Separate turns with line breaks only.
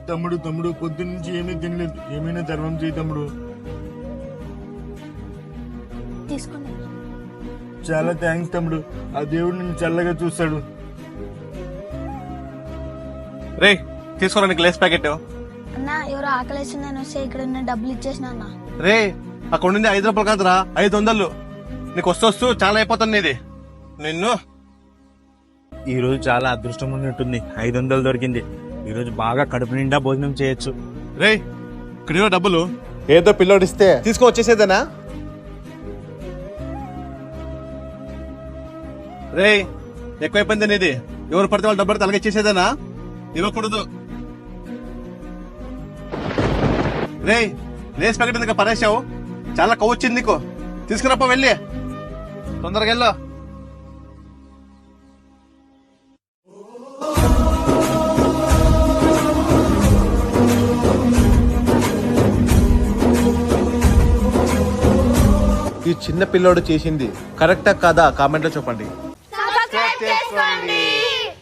తమ్ముడు తమ్ముడు పొద్దున్నుంచి ఏమీ తినలేదు, ఏమైనా ధర్మం చేయి తమ్ముడు.
తీసుకోండి.
చాలా థ్యాంక్స్ తమ్ముడు, ఆ దేవుడు నిన్ను చల్లగా చూస్తాడు.
రే తీసుకోరా నీకు లేస్ ప్యాకెట్.
అన్న ఎవరో ఆకలేసిందని వస్తే ఇక్కడ ఉన్న డబ్బులు ఇచ్చేసిన అన్న.
రే అక్కడ నుండి 5 రూపాయలు కాదురా 500. నీకు వస్తూ చాలా అయిపోతుంది ఇది. నిన్ను
ఈ రోజు చాలా అదృష్టం ఉన్నట్టుంది, 500 దొరికింది. ఈ రోజు బాగా కడుపు నిండా భోజనం చేయొచ్చు.
రే ఇక్కడ డబ్బులు
ఏదో పిల్లోడిస్తే
తీసుకో వచ్చేసేదేనా? రే ఎక్కువైపోయింది నీది. ఎవరు పడితే వాళ్ళు డబ్బు తలగా ఇచ్చేసేదేనా? ఇవ్వకూడదు. రే లేస్ ప్యాకెట్ ఎందుకు పరేసావు? చాలా కొవ్వు వచ్చింది నీకు. తీసుకురాపో వెళ్ళి, తొందరగా వెళ్ళు.
ఈ చిన్న పిల్లోడు చేసింది కరెక్టా కాదా కామెంట్ లో చెప్పండి.
సబ్స్క్రైబ్ చేసుకోండి.